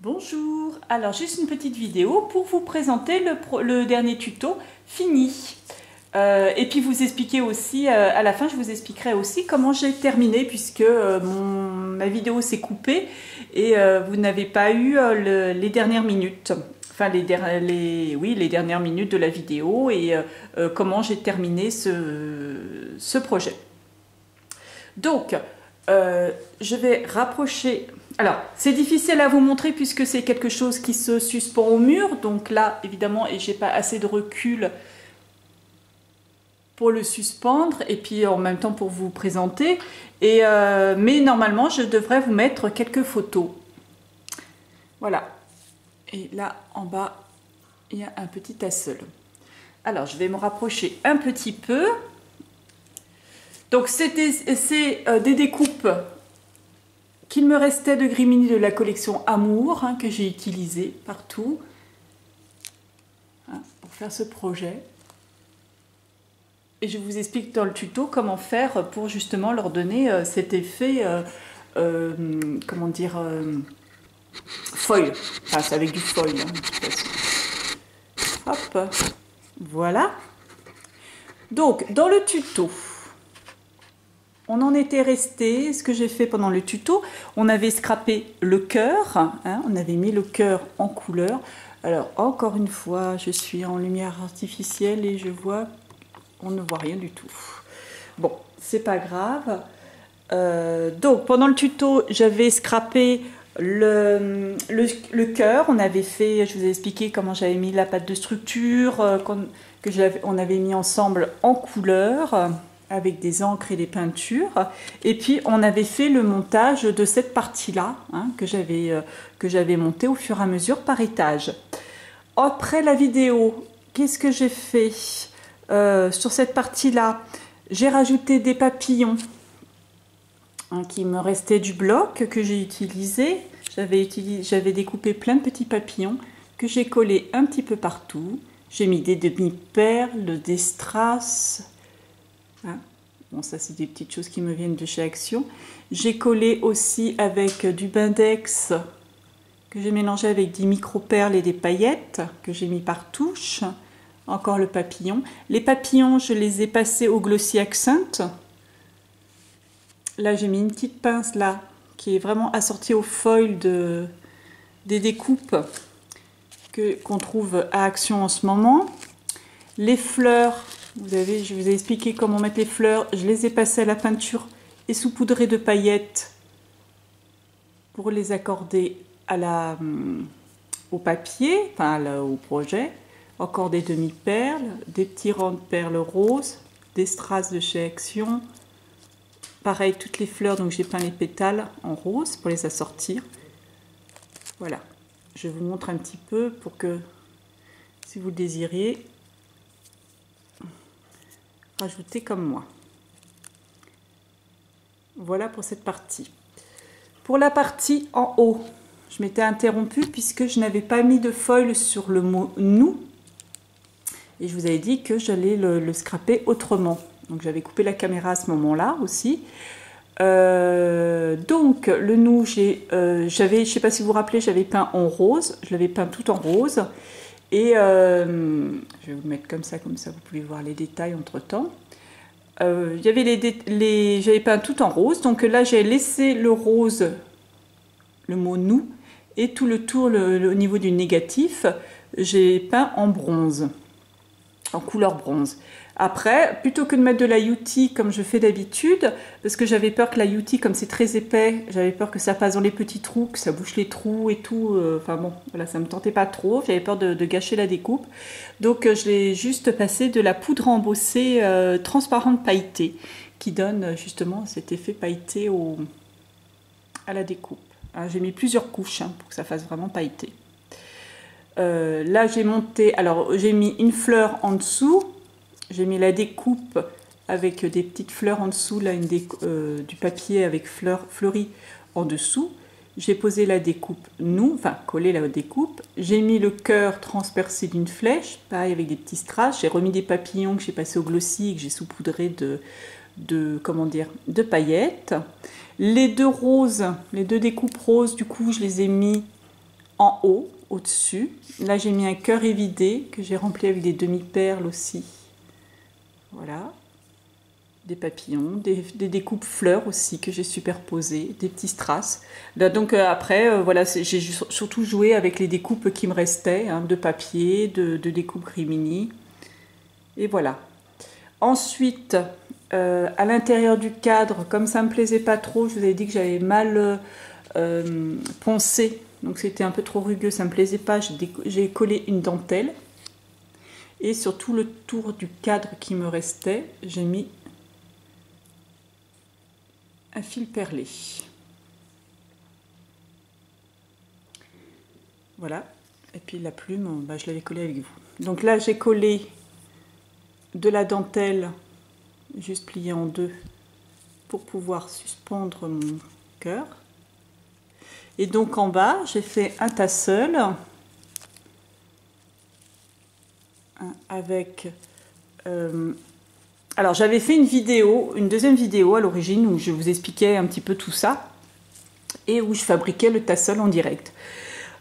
Bonjour, alors juste une petite vidéo pour vous présenter le dernier tuto fini. Et puis vous expliquer aussi, à la fin je vous expliquerai aussi comment j'ai terminé puisque ma vidéo s'est coupée et vous n'avez pas eu les dernières minutes. Enfin les dernières minutes de la vidéo et comment j'ai terminé ce projet. Donc, je vais rapprocher... Alors, c'est difficile à vous montrer puisque c'est quelque chose qui se suspend au mur. Donc là, évidemment, et j'ai pas assez de recul pour le suspendre et puis en même temps pour vous présenter. Mais normalement, je devrais vous mettre quelques photos. Voilà. Et là, en bas, il y a un petit tassel. Alors, je vais me rapprocher un petit peu. Donc, c'est des découpes qu'il me restait de Grimini de la collection Amour, hein, que j'ai utilisé partout hein, pour faire ce projet. Et je vous explique dans le tuto comment faire pour justement leur donner cet effet, comment dire, foil. Enfin, c'est avec du foil, hein, de toute façon. Hop, voilà. Donc, dans le tuto, on en était resté, ce que j'ai fait pendant le tuto, on avait scrapé le cœur, hein, on avait mis le cœur en couleur. Alors, encore une fois, je suis en lumière artificielle et je vois, on ne voit rien du tout. Bon, c'est pas grave. Donc, pendant le tuto, j'avais scrapé le cœur. On avait fait, je vous ai expliqué comment j'avais mis la pâte de structure, on avait mis ensemble en couleur, avec des encres et des peintures. Et puis, on avait fait le montage de cette partie-là, hein, que j'avais monté au fur et à mesure par étage. Après la vidéo, qu'est-ce que j'ai fait sur cette partie-là? J'ai rajouté des papillons hein, qui me restait du bloc que j'ai utilisé. J'avais découpé plein de petits papillons que j'ai collés un petit peu partout. J'ai mis des demi-perles, des strass. Hein. Bon, ça c'est des petites choses qui me viennent de chez Action. J'ai collé aussi avec du Bindex que j'ai mélangé avec des micro-perles et des paillettes que j'ai mis par touche. Encore le papillon. Les papillons, je les ai passés au Glossy Accent. Là, j'ai mis une petite pince là qui est vraiment assortie au foil des découpes qu'on trouve à Action en ce moment. Les fleurs, je vous ai expliqué comment mettre les fleurs. Je les ai passées à la peinture et saupoudrées de paillettes pour les accorder au papier, enfin au projet. Encore des demi-perles, des petits rangs de perles roses, des strass de chez Action. Pareil, toutes les fleurs, donc j'ai peint les pétales en rose pour les assortir. Voilà, je vous montre un petit peu pour que, si vous le désiriez, rajoutez comme moi. Voilà pour cette partie. Pour la partie en haut, je m'étais interrompue puisque je n'avais pas mis de foil sur le mot « nous ». Et je vous avais dit que j'allais le scraper autrement. Donc j'avais coupé la caméra à ce moment-là aussi. Donc le nous, je ne sais pas si vous vous rappelez, j'avais peint en rose. Je l'avais peint tout en rose. Et je vais vous mettre comme ça vous pouvez voir les détails entre-temps. J'avais peint tout en rose. Donc là, j'ai laissé le rose, le mot nous, et tout le tour, au niveau du négatif, j'ai peint en bronze. En couleur bronze. Après, plutôt que de mettre de la UT comme je fais d'habitude, parce que j'avais peur que la UT, comme c'est très épais, j'avais peur que ça passe dans les petits trous, que ça bouche les trous et tout. Enfin bon, voilà, ça me tentait pas trop. J'avais peur de gâcher la découpe. Donc je l'ai juste passé de la poudre embossée transparente pailletée, qui donne justement cet effet pailleté à la découpe. Hein, j'ai mis plusieurs couches hein, pour que ça fasse vraiment pailleté. Là j'ai monté, alors j'ai mis une fleur en dessous, j'ai mis la découpe avec des petites fleurs en dessous, là du papier avec fleurs fleuries en dessous. J'ai posé la découpe collé la découpe. J'ai mis le cœur transpercé d'une flèche, pareil avec des petits strass. J'ai remis des papillons que j'ai passé au glossy et que j'ai saupoudré de paillettes. Les deux roses, les deux découpes roses, du coup je les ai mis en haut, au-dessus. Là, j'ai mis un cœur évidé que j'ai rempli avec des demi-perles aussi. Voilà. Des papillons, des découpes fleurs aussi que j'ai superposées, des petits strass. Là, donc après, voilà, j'ai surtout joué avec les découpes qui me restaient, hein, de papier, de découpes Rimini. Et voilà. Ensuite, à l'intérieur du cadre, comme ça me plaisait pas trop, je vous avais dit que j'avais mal poncé, donc c'était un peu trop rugueux, ça me plaisait pas, j'ai collé une dentelle. Et sur tout le tour du cadre qui me restait, j'ai mis un fil perlé. Voilà. Et puis la plume, bah, je l'avais collée avec vous. Donc là, j'ai collé de la dentelle, juste pliée en deux, pour pouvoir suspendre mon cœur. Et donc en bas, j'ai fait un tassel avec... alors j'avais fait une deuxième vidéo à l'origine où je vous expliquais un petit peu tout ça et où je fabriquais le tassel en direct.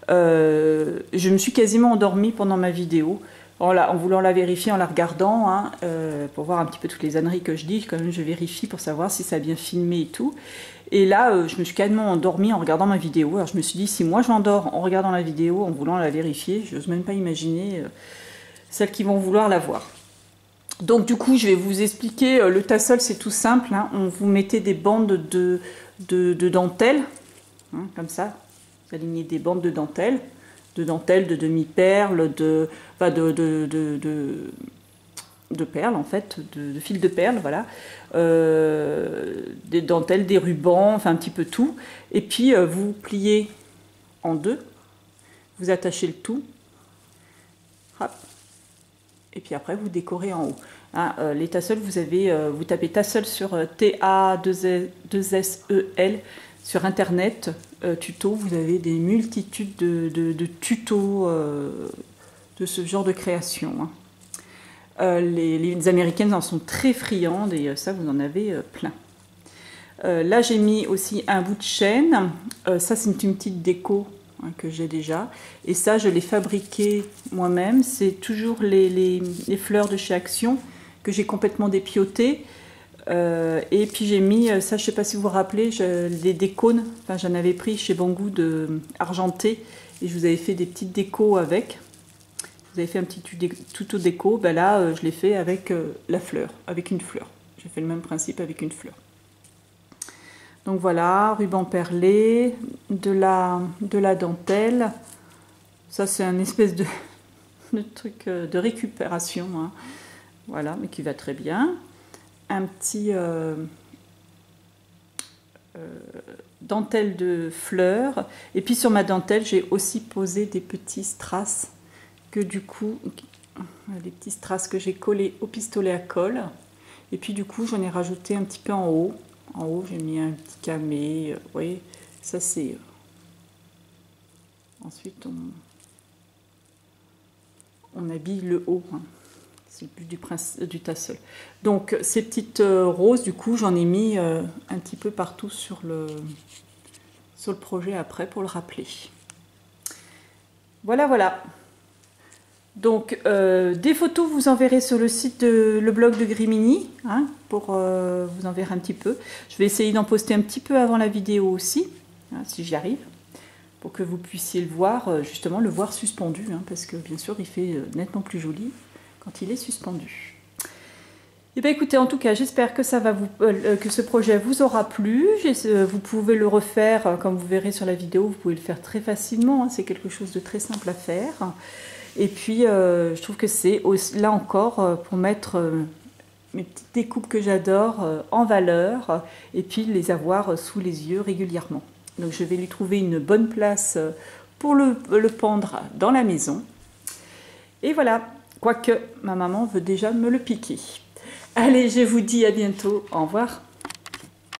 Je me suis quasiment endormie pendant ma vidéo en voulant la vérifier, en la regardant, hein, pour voir un petit peu toutes les âneries que je dis. Quand même, je vérifie pour savoir si ça a bien filmé et tout. Et là, je me suis quasiment endormie en regardant ma vidéo. Alors je me suis dit, si moi je m'endors en regardant la vidéo, en voulant la vérifier, je n'ose même pas imaginer celles qui vont vouloir la voir. Donc du coup, je vais vous expliquer, le tassel c'est tout simple, hein. On vous mettez des bandes de dentelle, hein, comme ça, vous alignez des bandes de dentelle, de demi-perles, de perles en fait, de fils de perles, voilà, des dentelles, des rubans, enfin un petit peu tout, et puis vous pliez en deux, vous attachez le tout, hop. Et puis après, vous décorez en haut. Hein, les tassels, vous tapez tassel sur T-A-2-S-E-L sur Internet, tuto. Vous avez des multitudes de tutos de ce genre de création. Hein. Les Américaines en sont très friandes et ça, vous en avez plein. Là, j'ai mis aussi un bout de chaîne. Ça, c'est une petite déco que j'ai déjà, et ça je l'ai fabriqué moi-même. C'est toujours les fleurs de chez Action que j'ai complètement dépiotées, et puis j'ai mis ça, je sais pas si vous vous rappelez, des cônes, enfin, j'en avais pris chez Banggood argenté et je vous avais fait des petites décos avec. Vous avez fait un petit tuto déco, ben là je l'ai fait avec la fleur, avec une fleur. J'ai fait le même principe avec une fleur. Donc voilà, ruban perlé, de la dentelle. Ça, c'est un espèce de truc de récupération. Hein. Voilà, mais qui va très bien. Un petit dentelle de fleurs. Et puis sur ma dentelle, j'ai aussi posé des petits strass que du coup, des petits strass que j'ai collés au pistolet à colle. Et puis du coup, j'en ai rajouté un petit peu en haut. En haut, j'ai mis un petit camé. Vous voyez, ça c'est... Ensuite, on habille le haut. Hein. C'est le but du tassel. Donc, ces petites roses, du coup, j'en ai mis un petit peu partout sur le projet après pour le rappeler. Voilà, voilà. Donc, des photos, vous enverrez sur le site, le blog de Grimini, hein, pour vous en verrez un petit peu. Je vais essayer d'en poster un petit peu avant la vidéo aussi, hein, si j'y arrive, pour que vous puissiez le voir, justement, le voir suspendu, hein, parce que bien sûr, il fait nettement plus joli quand il est suspendu. Et bien écoutez, en tout cas, j'espère que ça va que ce projet vous aura plu. Vous pouvez le refaire, comme vous verrez sur la vidéo, vous pouvez le faire très facilement, hein, c'est quelque chose de très simple à faire. Et puis, je trouve que c'est là encore pour mettre mes petites découpes que j'adore en valeur et puis les avoir sous les yeux régulièrement. Donc, je vais lui trouver une bonne place pour le pendre dans la maison. Et voilà, quoique ma maman veut déjà me le piquer. Allez, je vous dis à bientôt. Au revoir.